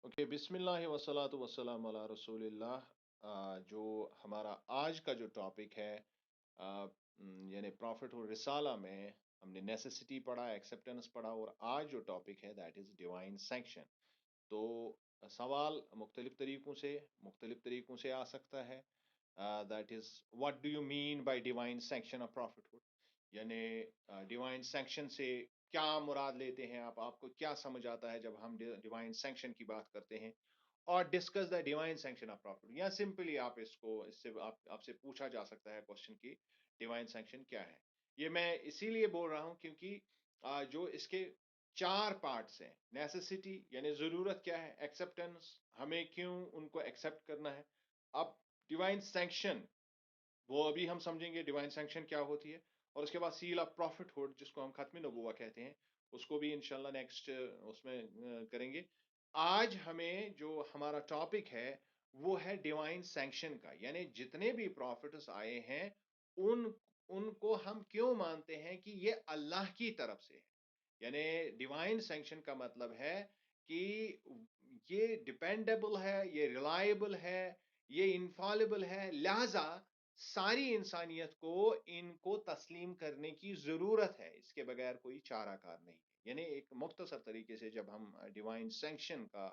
Okay, बिस्मिल्लाह वस्सलातु वस्सलाम अला रसूलिल्लाह। जो हमारा आज का जो टॉपिक है, यानी प्रॉफिट और रिसाला में हमने नेसेसिटी पढ़ा, एक्सेप्टेंस पढ़ा, और आज जो टॉपिक है दैट इज़ डिवाइन सैंक्शन। तो सवाल मुख्तलिफ तरीकों से आ सकता है। That is, what do you mean by divine sanction of prophethood? यानी डिवाइन सैंक्शन से क्या मुराद लेते हैं आप? आपको क्या समझ आता है जब हम डिवाइन सैंक्शन की बात करते हैं? और discuss the divine sanction of profit, या सिंपली आप इसको इससे आपसे पूछा जा सकता है क्वेश्चन की डिवाइन सैंक्शन क्या है। ये मैं इसीलिए बोल रहा हूँ क्योंकि जो इसके चार पार्ट्स हैं, नेसेसिटी यानी जरूरत क्या है, एक्सेप्टेंस हमें क्यों उनको एक्सेप्ट करना है, अब डिवाइन सैंक्शन वो अभी हम समझेंगे डिवाइन सैंक्शन क्या होती है। और उसके बाद सील ऑफ प्रॉफिटहुड जिसको हम खत्म नबूवा कहते हैं, उसको भी इंशाल्लाह नेक्स्ट उसमें करेंगे। आज हमें जो हमारा टॉपिक है वो है डिवाइन सैंक्शन का, यानी जितने भी प्रॉफिट्स आए हैं उन उनको हम क्यों मानते हैं कि ये अल्लाह की तरफ से है। यानी डिवाइन सैंक्शन का मतलब है कि ये डिपेंडेबल है, ये रिलायबल है, ये इनफॉलिबल है, लिहाजा सारी इंसानियत को इनको तस्लीम करने की जरूरत है, इसके बगैर कोई चाराकार नहीं है। यानी एक मुख्तसर तरीके से जब हम डिवाइन सैंक्शन का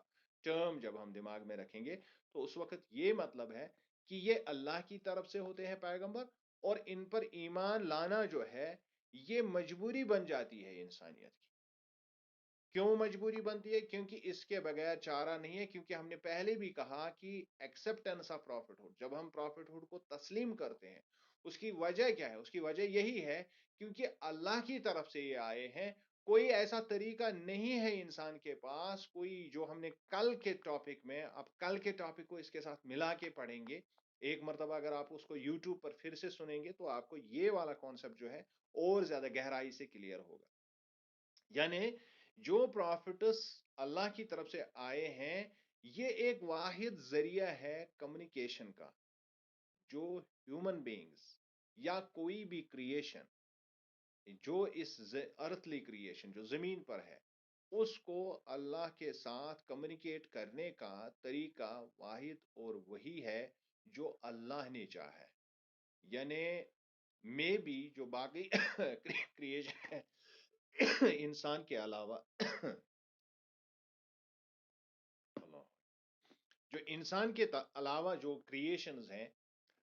टर्म जब हम दिमाग में रखेंगे तो उस वक्त ये मतलब है कि ये अल्लाह की तरफ से होते हैं पैगंबर, और इन पर ईमान लाना जो है ये मजबूरी बन जाती है इंसानियत की। क्यों मजबूरी बनती है? क्योंकि इसके बगैर चारा नहीं है, क्योंकि हमने पहले भी कहा कि एक्सेप्टेंस ऑफ प्रॉफिटहुड, जब हम प्रॉफिटहुड को तस्लीम करते हैं उसकी वजह क्या है? उसकी वजह यही है क्योंकि अल्लाह की तरफ से ये आए हैं। कोई ऐसा तरीका नहीं है इंसान के पास, कोई जो हमने कल के टॉपिक में, अब कल के टॉपिक को इसके साथ मिला के पढ़ेंगे एक मरतबा, अगर आप उसको यूट्यूब पर फिर से सुनेंगे तो आपको ये वाला कॉन्सेप्ट जो है और ज्यादा गहराई से क्लियर होगा। यानी जो प्रॉफिट्स अल्लाह की तरफ से आए हैं ये एक वाहिद जरिया है कम्युनिकेशन का। जो ह्यूमन बीइंग्स या कोई भी क्रिएशन जो इस अर्थली क्रिएशन जो जमीन पर है उसको अल्लाह के साथ कम्युनिकेट करने का तरीका वाहिद और वही है जो अल्लाह ने चाहा है। यानी मे बी जो बाकी क्रिएशन है इंसान के अलावा जो इंसान के अलावा जो क्रिएशंस हैं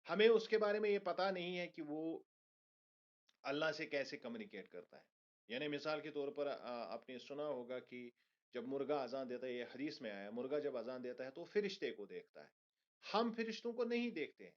हमें उसके बारे में ये पता नहीं है कि वो अल्लाह से कैसे कम्युनिकेट करता है। यानी मिसाल के तौर पर आपने सुना होगा कि जब मुर्गा अजान देता है, ये हदीस में आया, मुर्गा जब अजान देता है तो फिरिश्ते को देखता है। हम फिरिश्तों को नहीं देखते हैं,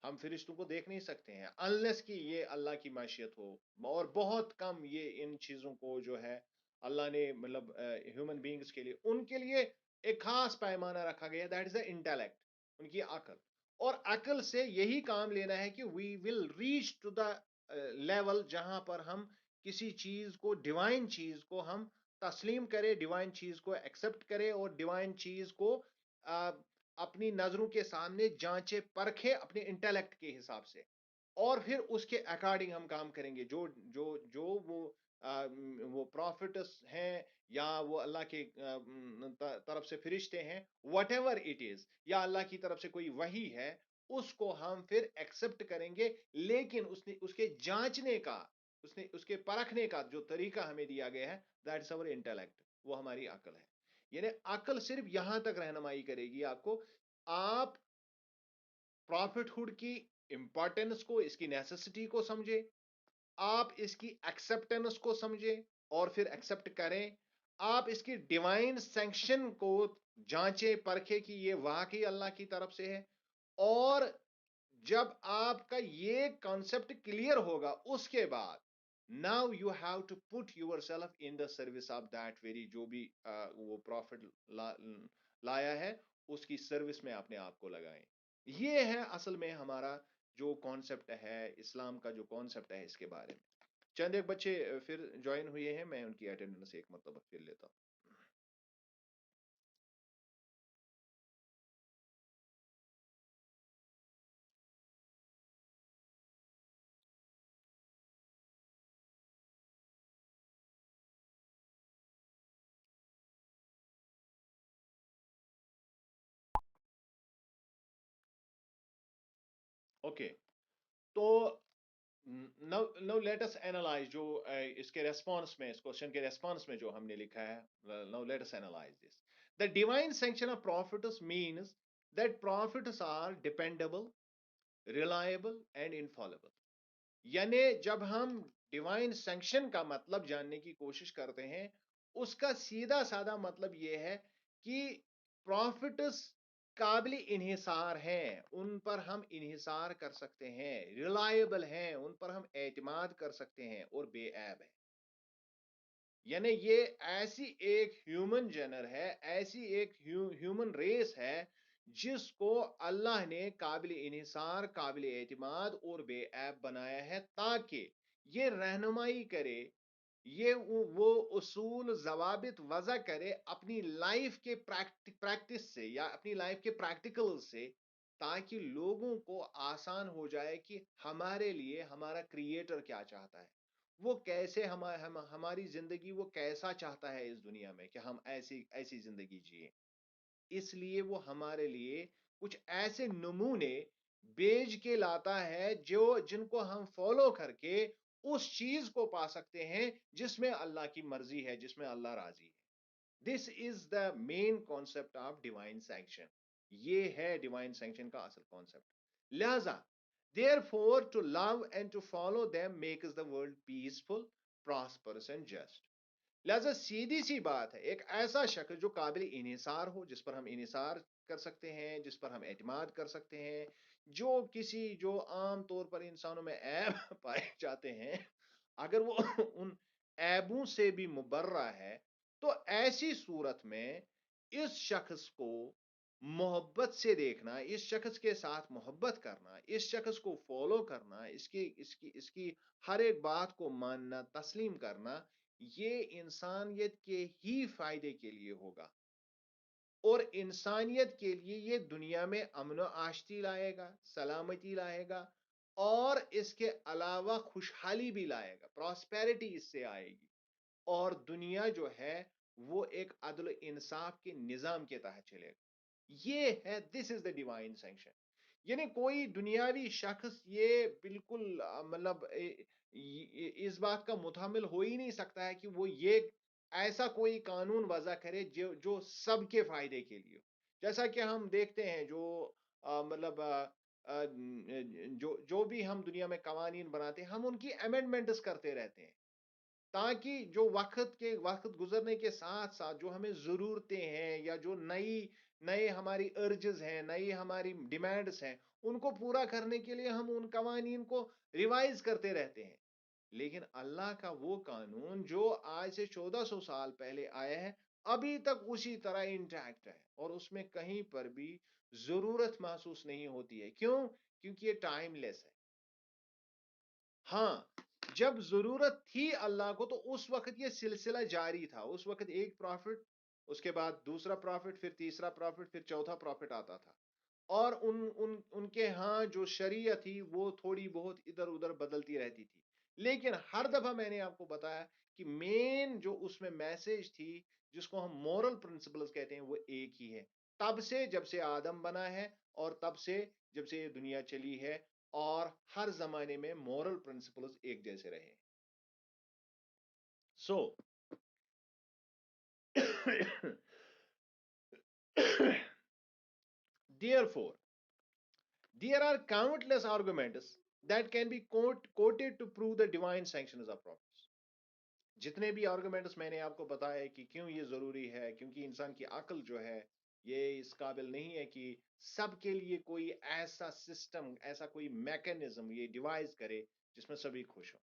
हम फिरिश्तों को देख नहीं सकते हैं अनलेस कि ये अल्लाह की माशियत हो। और बहुत कम ये इन चीजों को जो है अल्लाह ने मतलब ह्यूमन बींग्स के लिए, उनके लिए एक खास पैमाना रखा गया, दैट इज द इंटेलेक्ट, उनकी अकल। और अकल से यही काम लेना है कि we will reach to the level जहां पर हम किसी चीज को, डिवाइन चीज को हम तस्लीम करें, डिवाइन चीज को एक्सेप्ट करें, और डिवाइन चीज को अपनी नजरों के सामने जांचे परखे अपने इंटेलेक्ट के हिसाब से, और फिर उसके अकॉर्डिंग हम काम करेंगे। जो जो जो वो प्रॉफिट्स हैं या वो अल्लाह के तरफ से फरिश्ते हैं, वट एवर इट इज, या अल्लाह की तरफ से कोई वही है, उसको हम फिर एक्सेप्ट करेंगे। लेकिन उसने उसके जांचने का, उसने उसके परखने का जो तरीका हमें दिया गया है, दैट इज अवर इंटेलेक्ट, वो हमारी अकल है। यानी अकल सिर्फ यहां तक रहनुमाई करेगी आपको। आप प्रॉफिटहुड की इंपॉर्टेंस को, इसकी नेसेसिटी को समझे, आप इसकी एक्सेप्टेंस को समझे और फिर एक्सेप्ट करें। आप इसकी डिवाइन सैंक्शन को जांचें परखे कि ये वाकई अल्लाह की तरफ से है। और जब आपका ये कॉन्सेप्ट क्लियर होगा उसके बाद now you have to put yourself in the service of that very, जो भी वो प्रॉफिट लाया है उसकी सर्विस में अपने आप को लगाएं। ये है असल में हमारा जो कॉन्सेप्ट है, इस्लाम का जो कॉन्सेप्ट है इसके बारे में। चंद एक बच्चे फिर ज्वाइन हुए हैं, मैं उनकी अटेंडेंस एक मतलब फिर लेता हूँ। ओके, तो नाउ लेट अस एनालाइज जो इसके रेस्पॉन्स में, इस क्वेश्चन के रेस्पॉन्स में जो हमने लिखा है, now let us analyse this. The divine sanction of prophets means that prophets are dependable, reliable and infallible. यानी जब हम डिवाइन सैंक्शन का मतलब जानने की कोशिश करते हैं, उसका सीधा साधा मतलब यह है कि प्रॉफिट्स काबिल इन्हिसार हैं, उन पर हम इन्हिसार कर सकते हैं, रिलायबल हैं, उन पर हम एतमाद कर सकते हैं, और बेऐब है. यानी ये ऐसी एक ह्यूमन जेनर है, ऐसी एक ह्यूमन रेस है जिसको अल्लाह ने काबिल इन्हिसार, काबिल एतमाद और बेऐब बनाया है, ताकि ये रहनुमाई करे, ये वो उसूल जवाबित वजह करे अपनी लाइफ के प्रैक्टिस से या अपनी लाइफ के प्रैक्टिकल से, ताकि लोगों को आसान हो जाए कि हमारे लिए हमारा क्रिएटर क्या चाहता है, वो कैसे हमारी जिंदगी वो कैसा चाहता है इस दुनिया में कि हम ऐसी ऐसी जिंदगी जिए. इसलिए वो हमारे लिए कुछ ऐसे नमूने बेच के लाता है जो जिनको हम फॉलो करके उस चीज को पा सकते हैं जिसमें अल्लाह की मर्जी है, जिसमें अल्लाह राजी है. This is the main concept of divine sanction. ये है डिवाइन सैंक्शन का असल कॉन्सेप्ट. लिहाजा therefore to love and to follow them makes the world peaceful, prosperous and just. लिहाजा सीधी सी बात है, एक ऐसा शख्स जो काबिल इन्हिसार हो, जिस पर हम इन्हिसार कर सकते हैं, जिस पर हम एतमाद कर सकते हैं, जो आम तौर पर इंसानों में ऐब पाए जाते हैं, अगर वो उन ऐबों से भी मुबर्रा है, तो ऐसी सूरत में इस शख्स को मोहब्बत से देखना, इस शख्स के साथ मोहब्बत करना, इस शख्स को फॉलो करना, इसकी इसकी इसकी हर एक बात को मानना, तस्लीम करना, ये इंसानियत के ही फायदे के लिए होगा, और इंसानियत के लिए ये दुनिया में अमन आश्ती लाएगा, सलामती लाएगा, और इसके अलावा खुशहाली भी लाएगा, प्रॉस्पेरिटी इससे आएगी, और दुनिया जो है वो एक अदल इंसाफ के निज़ाम के तहत चलेगा. ये है, this is the divine sanction. यानी कोई दुनियावी शख्स ये बिल्कुल मतलब इस बात का मुतामिल हो ही नहीं सकता है कि वो ये ऐसा कोई कानून वजह करे जो जो सबके फायदे के लिए हो. जैसा कि हम देखते हैं जो मतलब जो जो भी हम दुनिया में कवानीन बनाते हैं, हम उनकी अमेंडमेंट्स करते रहते हैं, ताकि जो वक्त गुजरने के साथ साथ जो हमें ज़रूरतें हैं या जो नई नए हमारी अर्जेस हैं, नई हमारी डिमांड्स हैं, उनको पूरा करने के लिए हम उन कवानीन को रिवाइज करते रहते हैं. लेकिन अल्लाह का वो कानून जो आज से 1400 साल पहले आया है, अभी तक उसी तरह इंटैक्ट है, और उसमें कहीं पर भी ज़रूरत महसूस नहीं होती है. क्यों? क्योंकि ये टाइमलेस है. हाँ, जब ज़रूरत थी अल्लाह को, तो उस वक़्त ये सिलसिला जारी था. उस वक़्त एक प्रॉफ़िट, उसके बाद दूसरा प्रॉफ़िट, फिर तीसरा प्रॉफ़िट, फिर चौथा प्रॉफ़िट आता था. और उनके यहाँ जो शरीयत थी वो थोड़ी बहुत इधर-उधर बदलती रहती थी. लेकिन हर दफ़ा मैंने आपको बताया कि मेन जो उसमें मैसेज थी, जिसको हम मोरल प्रिंसिपल्स कहते हैं, वो एक ही है. तब से, जब से आदम बना है, और तब से जब से ये दुनिया चली है, और हर ज़माने में मोरल प्रिंसिपल्स एक जैसे रहे. सो therefore there are countless arguments that can be quoted to prove the divine sanctions of prophets. जितने भी आर्गुमेंट्स मैंने आपको बताया कि क्यों ये जरूरी है, क्योंकि इंसान की अकल जो है ये इस काबिल नहीं है कि सबके लिए कोई ऐसा सिस्टम, ऐसा कोई मैकेनिज्म ये डिवाइस करे जिसमें सभी खुश हो.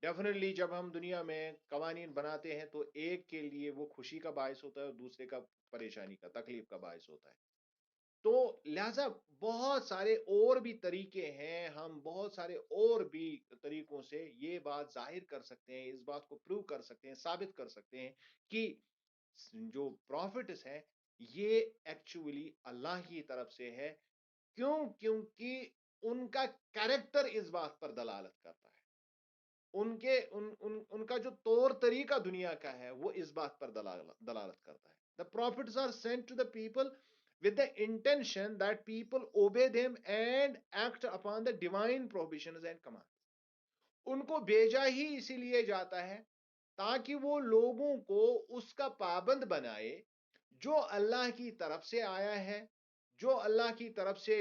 डेफिनेटली जब हम दुनिया में कवानीन बनाते हैं, तो एक के लिए वो खुशी का बायस होता है, और दूसरे का परेशानी का, तकलीफ का बायस होता है. तो लिहाजा बहुत सारे और भी तरीके हैं, हम बहुत सारे और भी तरीकों से ये बात जाहिर कर सकते हैं, इस बात को प्रूव कर सकते हैं, साबित कर सकते हैं कि जो प्रॉफिट्स है ये एक्चुअली अल्लाह की तरफ से है. क्यों? क्योंकि उनका कैरेक्टर इस बात पर दलालत करता है. उनके उनका जो तौर तरीका दुनिया का है, वो इस बात पर दलालत करता है. The prophets are sent to the people with the intention that people obey them and act upon the divine prohibitions and commands. उनको भेजा ही इसीलिए जाता है ताकि वो लोगों को उसका पाबंद बनाए जो अल्लाह की तरफ से आया है, जो अल्लाह की तरफ से,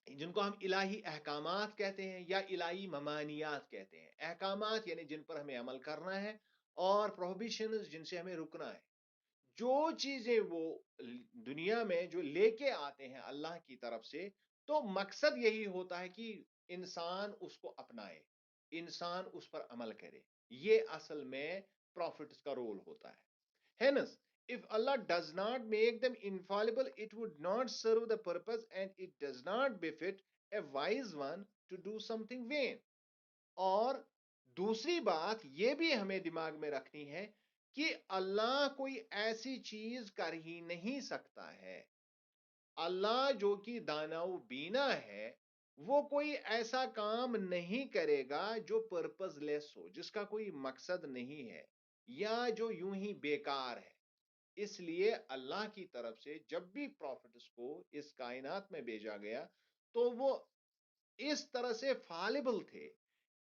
जिनको हम इलाही अहकामात कहते हैं या इलाही ममानियात कहते हैं। अहकामात यानी जिन पर हमें अमल करना है, और प्रोहिबिशंस जिनसे हमें रुकना है। जो चीजें वो दुनिया में जो लेके आते हैं अल्लाह की तरफ से, तो मकसद यही होता है कि इंसान उसको अपनाए, इंसान उस पर अमल करे। ये असल में प्रॉफिट्स का रोल होता है। Hence, if Allah does not make them infallible, it would not serve the purpose and it does not befit a wise one to do something vain. और दूसरी बात यह भी हमें दिमाग में रखनी है कि अल्लाह कोई ऐसी चीज कर ही नहीं सकता है। अल्लाह जो कि दानाउ बीना है, वो कोई ऐसा काम नहीं करेगा जो पर्पजलेस हो, जिसका कोई मकसद नहीं है, या जो यूं ही बेकार है। इसलिए अल्लाह की तरफ से जब भी प्रॉफिट्स को इस कायनात में भेजा गया, तो वो इस तरह से फालिबल थे,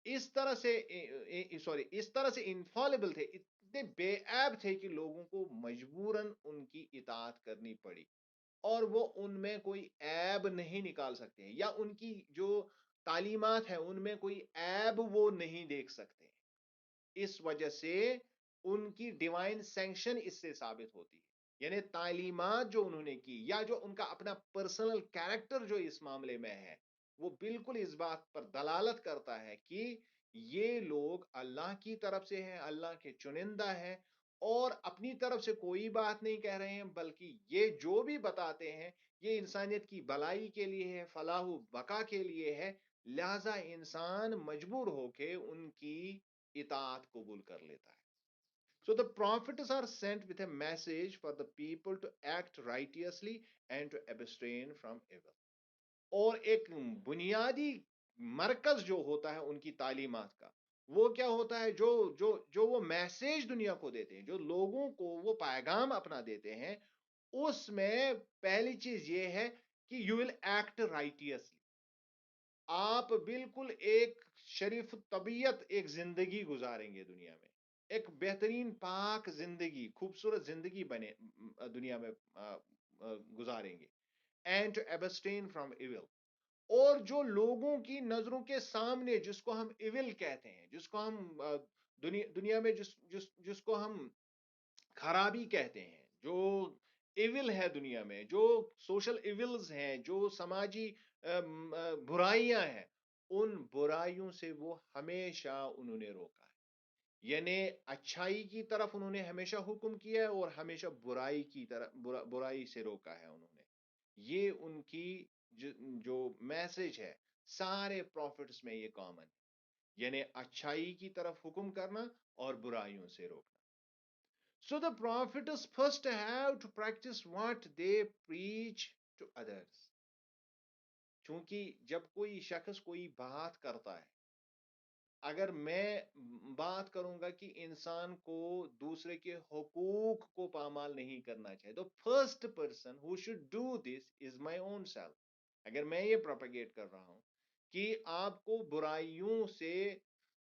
इस तरह से सॉरी इस तरह से इनफॉलिबल थे, इतने बेऐब थे कि लोगों को मजबूरन उनकी इताअत करनी पड़ी, और वो उनमें कोई ऐब नहीं निकाल सकते हैं, या उनकी जो तालीमात है उनमें कोई ऐब वो नहीं देख सकते। इस वजह से उनकी डिवाइन सैंक्शन इससे साबित होती है। यानी तालीमात जो उन्होंने की, या जो उनका अपना पर्सनल कैरेक्टर जो इस मामले में है, वो बिल्कुल इस बात पर दलालत करता है कि ये लोग अल्लाह की तरफ से हैं, अल्लाह के चुनिंदा हैं, और अपनी तरफ से कोई बात नहीं कह रहे हैं, बल्कि ये जो भी बताते हैं ये इंसानियत की भलाई के लिए है, फलाह बका के लिए है। लिहाजा इंसान मजबूर होके उनकी इताअत कबूल कर लेता है। So the prophets are sent with a message for the people to act righteously and to abstain from evil. और एक बुनियादी मरकज जो होता है उनकी तालीमात का, वो क्या होता है, जो जो जो वो मैसेज दुनिया को देते हैं, जो लोगों को वो पैगाम अपना देते हैं, उसमें पहली चीज ये है कि यू विल एक्ट राइटियसली। आप बिल्कुल एक शरीफ तबीयत एक जिंदगी गुजारेंगे दुनिया में, एक बेहतरीन पाक जिंदगी, खूबसूरत जिंदगी बने दुनिया में गुजारेंगे। And to abstain from evil, और जो लोगों की नजरों के सामने जिसको हम इविल कहते हैं, जिसको हम दुनिया में जिसको हम खराबी कहते हैं, जो इविल है दुनिया में, जो सोशल इविल्स हैं, जो समाजी बुराइयां हैं, उन बुराइयों से वो हमेशा उन्होंने रोका है। यानी अच्छाई की तरफ उन्होंने हमेशा हुक्म किया है, और हमेशा बुराई की तरफ बुराई से रोका है उन्होंने। ये उनकी जो मैसेज है सारे प्रॉफिट्स में ये कॉमन है, यानी अच्छाई की तरफ हुक्म करना और बुराइयों से रोकना। So the prophets first have to practice what they preach to others. क्योंकि जब कोई शख्स कोई बात करता है, अगर मैं बात करूंगा कि इंसान को दूसरे के हुकूक को पामाल नहीं करना चाहिए, तो first person who should do this is my own self. अगर मैं ये प्रोपेगेट कर रहा हूं कि आपको बुराइयों से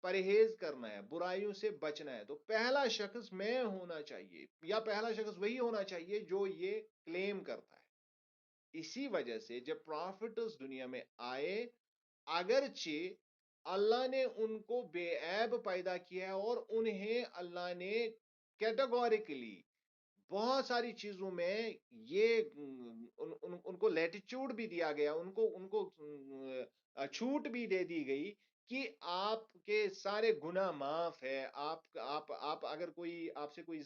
परहेज करना है, बुराइयों से बचना है, तो पहला शख्स मैं होना चाहिए, या पहला शख्स वही होना चाहिए जो ये क्लेम करता है। इसी वजह से जब प्रॉफिट्स दुनिया में आए, अगरचे अल्लाह ने उनको बेऐब पैदा किया है, और उन्हें अल्लाह ने कैटेगोरिकली बहुत सारी चीजों में ये उनको लैटिट्यूड भी दिया गया, उनको उनको छूट भी दे दी गई कि आपके सारे गुनाह माफ है। आप अगर कोई आपसे कोई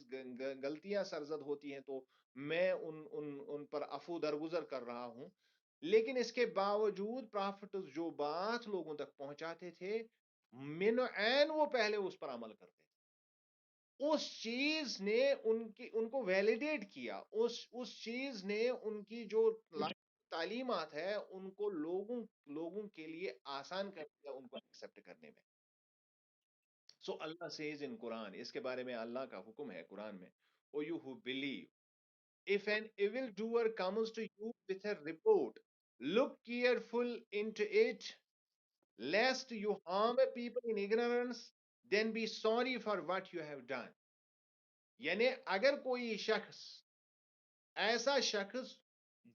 गलतियां सरजद होती हैं, तो मैं उन पर अफू दरगुजर कर रहा हूं। लेकिन इसके बावजूद प्रॉफिट जो बात लोगों तक पहुंचाते थे, मिन एन वो पहले उस पर अमल करते थे। उस चीज ने उनको वैलिडेट किया, उस चीज ने उनकी जो तालीमात है उनको लोगों के लिए आसान कर दिया उनको एक्सेप्ट करने में। सो अल्लाह सेज इन कुरान, इसके बारे में अल्लाह का हुक्म है कुरान में, O you who believe, If an evildoer comes to you with a report, look careful into it, lest you harm a people in ignorance, then be sorry for what you have done. यानी अगर कोई शख्स, ऐसा शख्स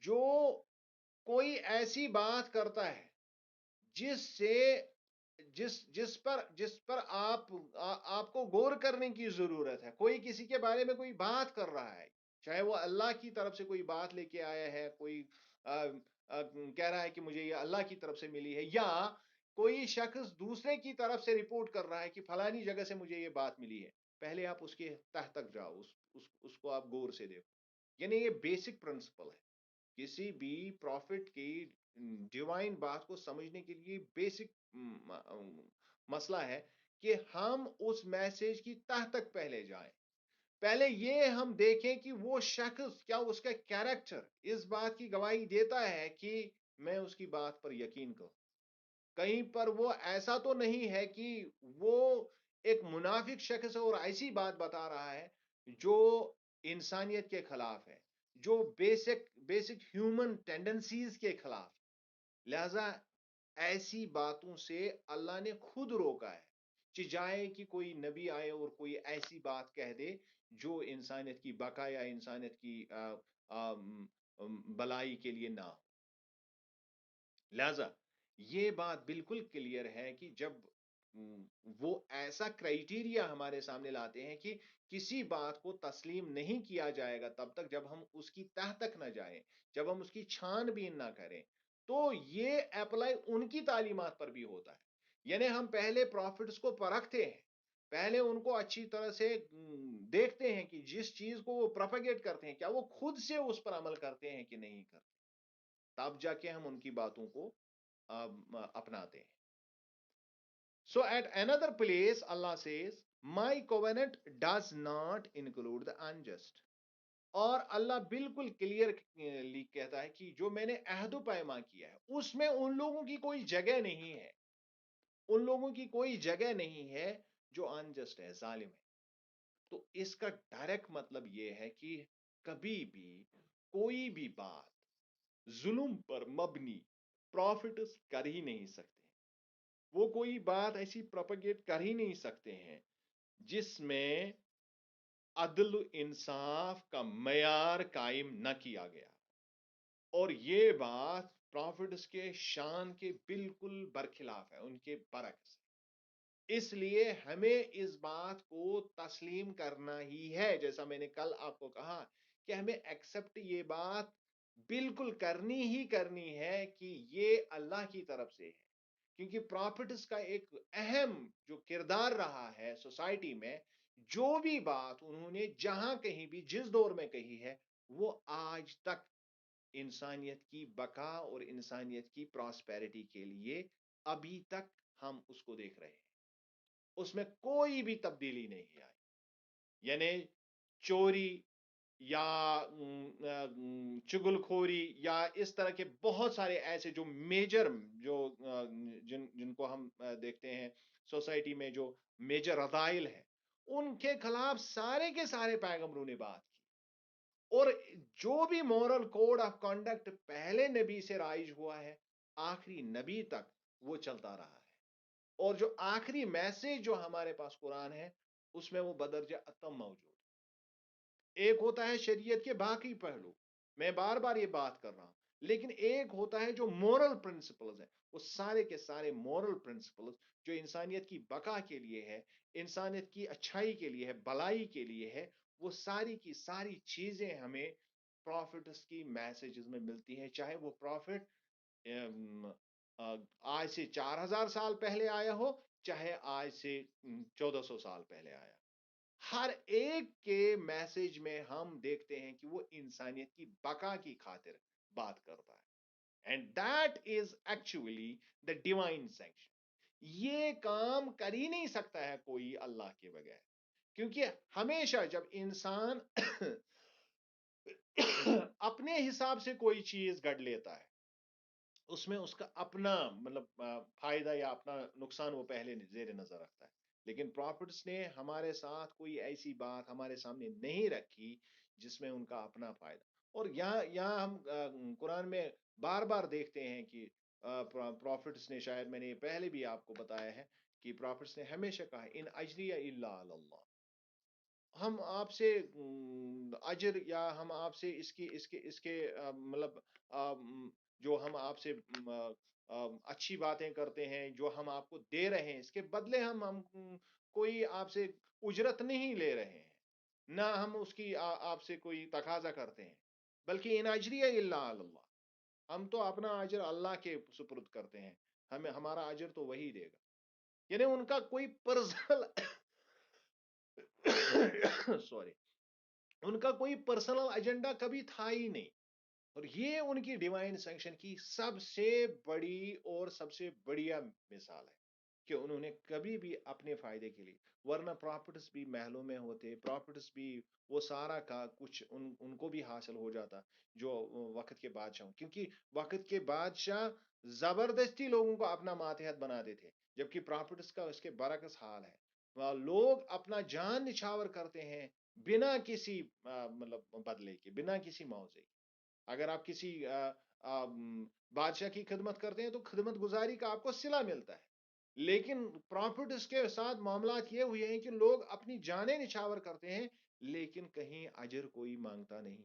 जो कोई ऐसी बात करता है जिससे जिस पर आपको गौर करने की जरूरत है, कोई किसी के बारे में कोई बात कर रहा है, चाहे वो अल्लाह की तरफ से कोई बात लेके आया है, कोई कह रहा है कि मुझे ये अल्लाह की तरफ से मिली है, या कोई शख्स दूसरे की तरफ से रिपोर्ट कर रहा है कि फलानी जगह से मुझे ये बात मिली है, पहले आप उसके तह तक जाओ, उसको आप गौर से देखो। यानी ये बेसिक प्रिंसिपल है किसी भी प्रॉफिट की डिवाइन बात को समझने के लिए। बेसिक मसला है कि हम उस मैसेज की तह तक पहले जाएं, पहले ये हम देखें कि वो शख्स क्या, उसका कैरेक्टर इस बात की गवाही देता है कि मैं उसकी बात पर यकीन करूं। कहीं पर वो ऐसा तो नहीं है कि वो एक मुनाफिक शख्स है और ऐसी बात बता रहा है जो इंसानियत के खिलाफ है, जो बेसिक बेसिक ह्यूमन टेंडेंसीज के खिलाफ। लिहाजा ऐसी बातों से अल्लाह ने खुद रोका है, चिजाए कि कोई नबी आए और कोई ऐसी बात कह दे जो इंसानियत की बका या इंसानियत की भलाई के लिए ना हो। लिहाजा ये बात बिल्कुल क्लियर है कि जब वो ऐसा क्राइटेरिया हमारे सामने लाते हैं कि किसी बात को तस्लीम नहीं किया जाएगा तब तक जब हम उसकी तह तक ना जाएं, जब हम उसकी छानबीन ना करें, तो ये अप्लाई उनकी तालीमात पर भी होता है। यानी हम पहले प्रॉफिट्स को परखते हैं, पहले उनको अच्छी तरह से देखते हैं कि जिस चीज को वो प्रोपेगेट करते हैं क्या वो खुद से उस पर अमल करते हैं कि नहीं करते, तब जाके हम उनकी बातों को अपनाते हैं। So at another place, Allah says, "My covenant does not include the unjust." और अल्लाह बिल्कुल क्लियरली कहता है कि जो मैंने अहद पैमा किया है उसमें उन लोगों की कोई जगह नहीं है, उन लोगों की कोई जगह नहीं है जो अनजस्ट है, जालिम है। तो इसका डायरेक्ट मतलब यह है कि कभी भी कोई भी बात जुल्म पर मबनी प्रॉफिट कर ही नहीं सकते, वो कोई बात ऐसी प्रोपेगेट कर ही नहीं सकते हैं जिसमें अदल इंसाफ का मयार कायम न किया गया। और ये बात प्रॉफिट्स के शान के बिल्कुल बरखिलाफ है, उनके बरक्स। इसलिए हमें इस बात को तस्लीम करना ही है, जैसा मैंने कल आपको कहा कि हमें एक्सेप्ट ये बात बिल्कुल करनी ही करनी है कि ये अल्लाह की तरफ से है। क्योंकि प्रॉफिट्स का एक अहम जो किरदार रहा है सोसाइटी में, जो भी बात उन्होंने जहां कहीं भी जिस दौर में कही है, वो आज तक इंसानियत की बका और इंसानियत की प्रॉस्पेरिटी के लिए अभी तक हम उसको देख रहे हैं, उसमें कोई भी तब्दीली नहीं आई। यानी चोरी या चुगलखोरी या इस तरह के बहुत सारे ऐसे जो मेजर जो जिनको हम देखते हैं सोसाइटी में, जो मेजर रदाइल है, उनके खिलाफ सारे के सारे पैगंबरों ने बात की। और जो भी मॉरल कोड ऑफ कंडक्ट पहले नबी से राइज हुआ है, आखिरी नबी तक वो चलता रहा है। और जो आखिरी मैसेज जो हमारे पास कुरान है, उसमें वो बदरजा अतम मौजूद। एक होता है शरीयत के बाकी पहलू, मैं बार बार ये बात कर रहा हूं, लेकिन एक होता है जो मोरल प्रिंसिपल्स है, वो सारे के सारे मोरल प्रिंसिपल्स जो इंसानियत की बका के लिए है, इंसानियत की अच्छाई के लिए है, भलाई के लिए है, वो सारी की सारी चीजें हमें प्रॉफिट्स की मैसेजेस में मिलती हैं। चाहे वो प्रॉफिट आज से 4,000 साल पहले आया हो, चाहे आज से 1,400 साल पहले आया, हर एक के मैसेज में हम देखते हैं कि वो इंसानियत की बका की खातिर बात करता है। And that is actually the divine sanction. ये काम कर ही नहीं सकता है कोई अल्लाह के बगैर, क्योंकि हमेशा जब इंसान अपने हिसाब से कोई चीज गढ़ लेता है, उसमें उसका अपना मतलब फायदा या अपना नुकसान वो पहले जेर नजर रखता है। लेकिन प्रॉफिट्स ने हमारे साथ कोई ऐसी बात हमारे सामने नहीं रखी جس میں ان کا اپنا فائدہ. اور یہاں ہم قرآن میں بار بار دیکھتے ہیں کہ پروفٹس نے، شاید میں نے یہ پہلے بھی آپ کو بتایا ہے کہ پروفٹس نے ہمیشہ کہا ان اجری الا علی اللہ. ہم آپ سے اجر، یا ہم آپ سے اس کے مطلب جو ہم آپ سے اچھی باتیں کرتے ہیں، جو ہم آپ کو دے رہے ہیں، اس کے بدلے ہم کوئی آپ سے اجرت نہیں لے رہے ہیں، نہ ہم اس کی آپ سے کوئی تقاضا کرتے ہیں، بلکہ ان اجری الا علی اللہ. ہم تو اپنا اجر اللہ کے سپرد کرتے ہیں، ہمارا اجر تو وہی دے گا. یعنی ان کا کوئی پرسنل سوری، ان کا کوئی پرسنل ایجنڈا کبھی تھا ہی نہیں. اور یہ ان کی ڈیوائن سینکشن کی سب سے بڑی اور سب سے بڑیا مثال ہے کہ انہوں نے کبھی بھی اپنے فائدے کے لیے، ورنہ پراپرٹس بھی محلوں میں ہوتے، پراپرٹس بھی وہ سارا کا کچھ ان کو بھی حاصل ہو جاتا جو وقت کے بادشاہ، کیونکہ وقت کے بادشاہ زبردستی لوگوں کو اپنا ماتحت بنا دیتے، جبکہ پراپرٹس کا اس کے برعکس حال ہے. لوگ اپنا جان نچھاور کرتے ہیں بنا کسی مطلب بدلے کے، بنا کسی معاوضے کے. اگر آپ کسی بادشاہ کی خدمت کرتے ہیں تو خدمت گزاری کا آپ کو صلہ ملتا ہے، لیکن پروفٹ اس کے ساتھ معاملات یہ ہوئے ہیں کہ لوگ اپنی جانیں نچھاور کرتے ہیں لیکن کہیں اجر کوئی مانگتا نہیں.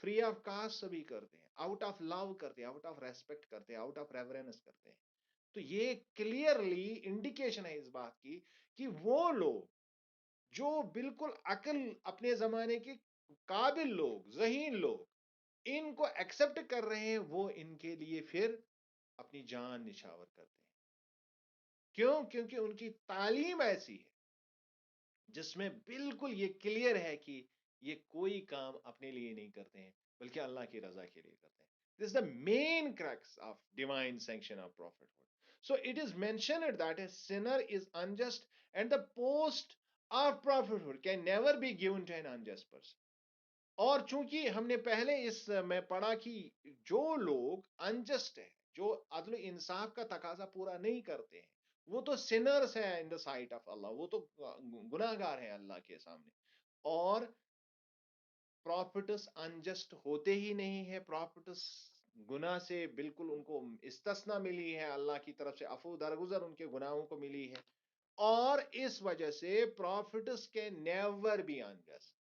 فری آف کاسٹ سبھی کرتے ہیں، آؤٹ آف لو کرتے ہیں، آؤٹ آف ریسپیکٹ کرتے ہیں، آؤٹ آف ریورنس کرتے ہیں. تو یہ کلیئرلی انڈیکیشن ہے اس بات کی کہ وہ لوگ جو بالکل عقل اپنے زمانے کے قابل لوگ، ذہین لوگ ان کو ایکسپٹ کر رہے ہیں، وہ ان کے لیے پھر اپنی جان نچھاور کرتے ہیں. کیوں؟ کیونکہ ان کی تعلیم ایسی ہے جس میں بالکل یہ کلیئر ہے کہ یہ کوئی کام اپنے لیے نہیں کرتے ہیں بلکہ اللہ کی رضا کے لیے کرتے ہیں. This is the main crux of divine sanction of prophethood. So it is mentioned that a sinner is unjust and the post of prophethood can never be given to an unjust person. اور چونکہ ہم نے پہلے اس میں پڑھا کہ جو لوگ انجسٹ ہیں، جو عدل و انصاف کا تقاضا پورا نہیں کرتے ہیں، وہ تو سنرز ہیں ان دا سائٹ آف اللہ، وہ تو گناہ گار ہیں اللہ کے سامنے. اور پروفٹس انجسٹ ہوتے ہی نہیں ہے، پروفٹس گناہ سے بالکل ان کو استثنا ملی ہے، اللہ کی طرف سے عفو درگزر ان کے گناہوں کو ملی ہے. اور اس وجہ سے پروفٹس کے نیور بی انجسٹ.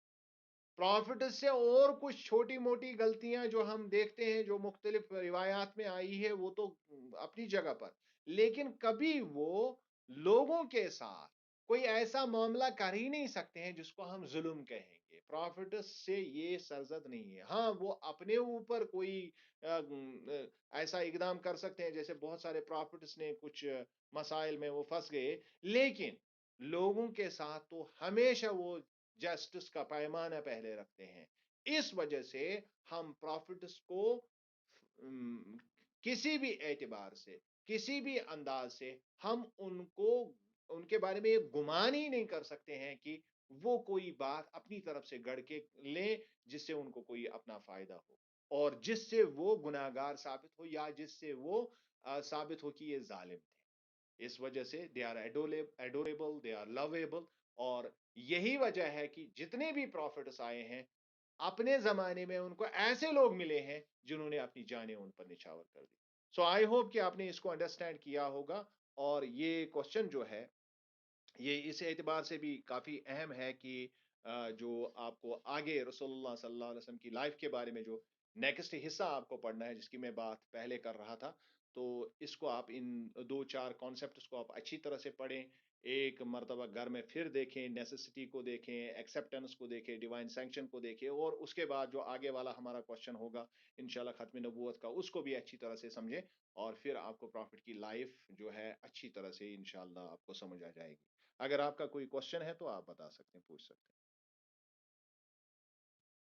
پروفٹس سے اور کچھ چھوٹی موٹی غلطیاں جو ہم دیکھتے ہیں جو مختلف روایات میں آئی ہے وہ تو اپنی جگہ پر، لیکن کبھی وہ لوگوں کے ساتھ کوئی ایسا معاملہ کر ہی نہیں سکتے ہیں جس کو ہم ظلم کہیں گے. پروفٹس سے یہ سرزد نہیں ہے. ہاں وہ اپنے اوپر کوئی ایسا اقدام کر سکتے ہیں، جیسے بہت سارے پروفٹس نے کچھ مسائل میں وہ پھنس گئے، لیکن لوگوں کے ساتھ تو ہمیشہ وہ جسٹس کا پیمانہ پہلے رکھتے ہیں. اس وجہ سے ہم پروفٹس کو کسی بھی اعتبار سے، کسی بھی انداز سے ہم ان کے بارے میں یہ گمان ہی نہیں کر سکتے ہیں کہ وہ کوئی بات اپنی طرف سے گڑھ کے لیں جس سے ان کو کوئی اپنا فائدہ ہو اور جس سے وہ گناہگار ثابت ہو یا جس سے وہ ثابت ہو کہ یہ ظالم تھے. اس وجہ سے دے آر ایڈوریبل، دے آر لویبل. اور یہی وجہ ہے کہ جتنے بھی پروفٹس آئے ہیں اپنے زمانے میں ان کو ایسے لوگ ملے ہیں جنہوں نے اپنی جانیں ان پر نچھاور کر دی. سو آئی ہوپ کہ آپ نے اس کو انڈرسٹینڈ کیا ہوگا. اور یہ کوشچن جو ہے یہ اس اعتبار سے بھی کافی اہم ہے کہ جو آپ کو آگے رسول اللہ صلی اللہ علیہ وسلم کی لائف کے بارے میں جو نیکسٹ حصہ آپ کو پڑھنا ہے، جس کی میں بات پہلے کر رہا تھا، تو اس کو آپ ان 2-4 کانسیپٹس کو آپ اچھی طرح سے پڑھیں، ایک مرتبہ گھر میں پھر دیکھیں، نیسیسٹی کو دیکھیں، ایکسیپٹنس کو دیکھیں، ڈیوائن سینکشن کو دیکھیں، اور اس کے بعد جو آگے والا ہمارا کوشچن ہوگا انشاءاللہ ختم نبوت کا، اس کو بھی اچھی طرح سے سمجھیں، اور پھر آپ کو پروفٹ کی لائف جو ہے اچھی طرح سے انشاءاللہ آپ کو سمجھ آ جائے گی. اگر آپ کا کوئی کوشچن ہے تو آپ بتا سکتے ہیں، پوچھ سکتے ہیں.